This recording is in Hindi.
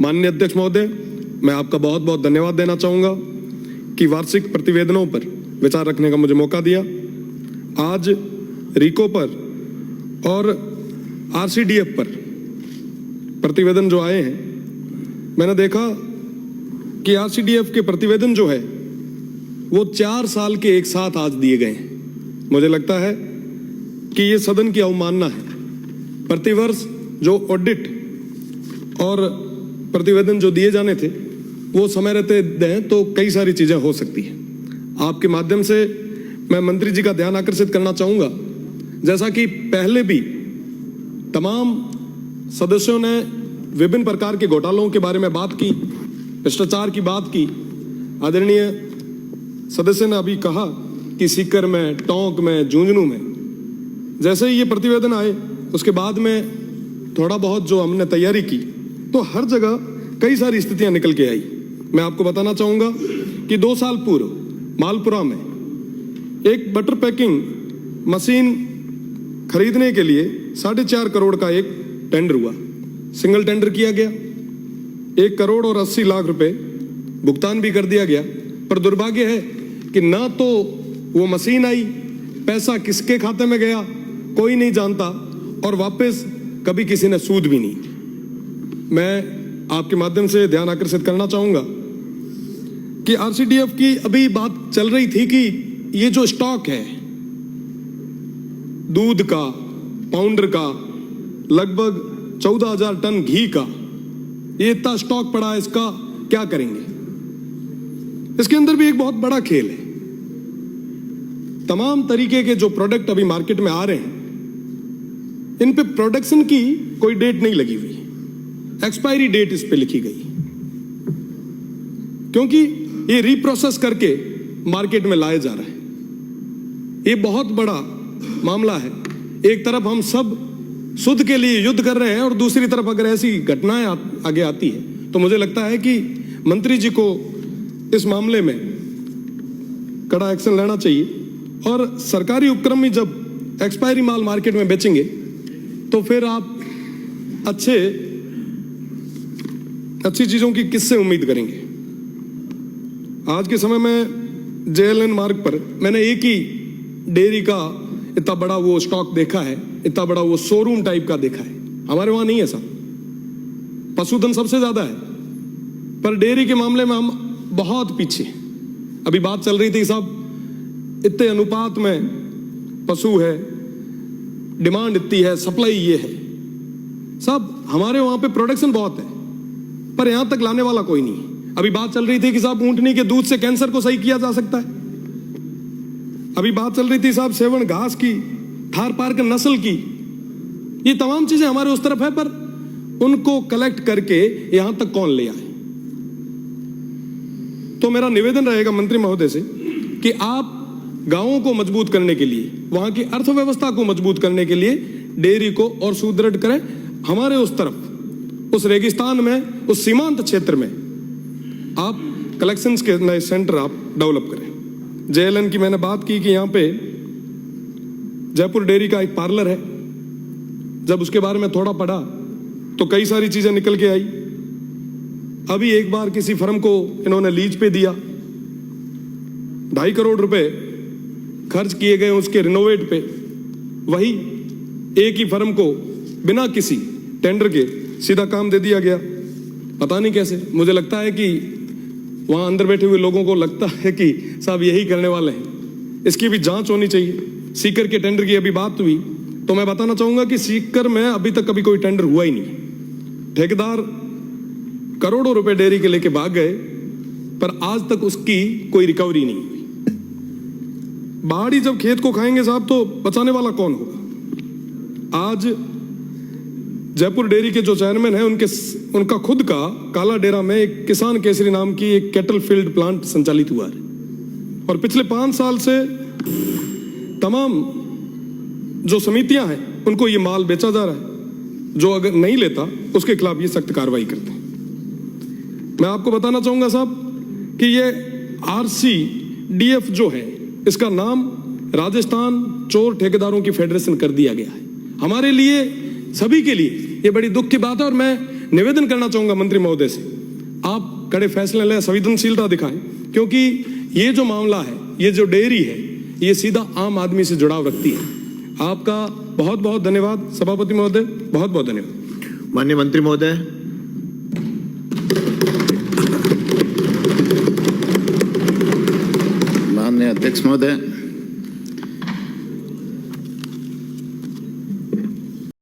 माननीय अध्यक्ष महोदय, मैं आपका बहुत बहुत धन्यवाद देना चाहूँगा कि वार्षिक प्रतिवेदनों पर विचार रखने का मुझे मौका दिया। आज रीको पर और आरसीडीएफ पर प्रतिवेदन जो आए हैं, मैंने देखा कि आरसीडीएफ के प्रतिवेदन जो है वो 4 साल के एक साथ आज दिए गए हैं। मुझे लगता है कि ये सदन की अवमानना है। प्रतिवर्ष जो ऑडिट और प्रतिवेदन जो दिए जाने थे वो समय रहते दें तो कई सारी चीजें हो सकती हैं। आपके माध्यम से मैं मंत्री जी का ध्यान आकर्षित करना चाहूंगा, जैसा कि पहले भी तमाम सदस्यों ने विभिन्न प्रकार के घोटालों के बारे में बात की, भ्रष्टाचार की बात की। आदरणीय सदस्य ने अभी कहा कि सीकर में, टोंक में, झुंझुनू में, जैसे ही ये प्रतिवेदन आए उसके बाद में थोड़ा बहुत जो हमने तैयारी की तो हर जगह कई सारी स्थितियां निकल के आई। मैं आपको बताना चाहूंगा कि 2 साल पूर्व मालपुरा में एक बटर पैकिंग मशीन खरीदने के लिए 4.5 करोड़ का एक टेंडर हुआ, सिंगल टेंडर किया गया। 1 करोड़ और 80 लाख रुपए भुगतान भी कर दिया गया, पर दुर्भाग्य है कि ना तो वो मशीन आई, पैसा किसके खाते में गया कोई नहीं जानता, और वापस कभी किसी ने सूद भी नहीं। मैं आपके माध्यम से ध्यान आकर्षित करना चाहूंगा कि आरसीडीएफ की अभी बात चल रही थी कि ये जो स्टॉक है दूध का, पाउडर का, लगभग 14,000 टन घी का, ये इतना स्टॉक पड़ा है, इसका क्या करेंगे? इसके अंदर भी एक बहुत बड़ा खेल है। तमाम तरीके के जो प्रोडक्ट अभी मार्केट में आ रहे हैं, इन पे प्रोडक्शन की कोई डेट नहीं लगी हुई, एक्सपायरी डेट इस पे लिखी गई, क्योंकि ये रीप्रोसेस करके मार्केट में लाया जा रहा है। ये बहुत बड़ा मामला है। एक तरफ हम सब शुद्ध के लिए युद्ध कर रहे हैं और दूसरी तरफ अगर ऐसी घटनाएं आगे आती है तो मुझे लगता है कि मंत्री जी को इस मामले में कड़ा एक्शन लेना चाहिए। और सरकारी उपक्रम में जब एक्सपायरी माल मार्केट में बेचेंगे तो फिर आप अच्छी चीजों की किससे उम्मीद करेंगे? आज के समय में जेएलएन मार्ग पर मैंने एक ही डेयरी का इतना बड़ा वो स्टॉक देखा है, इतना बड़ा वो शोरूम टाइप का देखा है। हमारे वहां नहीं है साहब, पशुधन सबसे ज्यादा है, पर डेयरी के मामले में हम बहुत पीछे। अभी बात चल रही थी साहब, इतने अनुपात में पशु है, डिमांड इतनी है, सप्लाई ये है। साहब हमारे वहां पे प्रोडक्शन बहुत है, पर यहां तक लाने वाला कोई नहीं। अभी बात चल रही थी कि साहब ऊंटनी के दूध से कैंसर को सही किया जा सकता है। अभी बात चल रही थी साहब सेवन घास की, थार पारकर नस्ल की। ये तमाम चीजें हमारे उस तरफ है, पर उनको कलेक्ट करके यहां तक कौन ले आए? तो मेरा निवेदन रहेगा मंत्री महोदय से कि आप गांवों को मजबूत करने के लिए, वहां की अर्थव्यवस्था को मजबूत करने के लिए डेयरी को और सुदृढ़ करें। हमारे उस तरफ, उस रेगिस्तान में, उस सीमांत क्षेत्र में आप कलेक्शंस के नए सेंटर आप डेवलप करें। जेएलएन की मैंने बात की कि यहां पे जयपुर डेयरी का एक पार्लर है। जब उसके बारे में थोड़ा पढ़ा तो कई सारी चीजें निकल के आई। अभी एक बार किसी फर्म को इन्होंने लीज पे दिया, 2.5 करोड़ रुपए खर्च किए गए उसके रिनोवेट पे। वही एक ही फर्म को बिना किसी टेंडर के सीधा काम दे दिया गया, पता नहीं कैसे। मुझे लगता है कि वहां अंदर बैठे हुए लोगों को लगता है कि साहब यही करने वाले हैं। इसकी भी जांच होनी चाहिए। सीकर के टेंडर की अभी बात हुई तो मैं बताना चाहूंगा कि सीकर में अभी तक कभी कोई टेंडर हुआ ही नहीं। ठेकेदार करोड़ों रुपए डेयरी के लेके भाग गए, पर आज तक उसकी कोई रिकवरी नहीं हुई। बाहरी जब खेत को खाएंगे साहब तो बचाने वाला कौन होगा? आज जयपुर डेयरी के जो चेयरमैन है, उनका खुद का काला डेरा में एक किसान केसरी नाम की एक कैटल फील्ड प्लांट संचालित हुआ है, और पिछले 5 साल से तमाम जो समितियां हैं उनको ये माल बेचा जा रहा है। जो अगर नहीं लेता उसके खिलाफ ये सख्त कार्रवाई करते हैं। मैं आपको बताना चाहूंगा साहब कि ये आरसीडीएफ जो है, इसका नाम राजस्थान चोर ठेकेदारों की फेडरेशन कर दिया गया है। हमारे लिए, सभी के लिए ये बड़ी दुख की बात है। और मैं निवेदन करना चाहूंगा मंत्री महोदय से, आप कड़े फैसले लें, संवेदनशीलता दिखाएं, क्योंकि ये जो मामला है, ये जो डेयरी है, ये सीधा आम आदमी से जुड़ाव रखती है। आपका बहुत बहुत धन्यवाद सभापति महोदय, बहुत बहुत धन्यवाद। माननीय मंत्री महोदय। माननीय अध्यक्ष महोदय,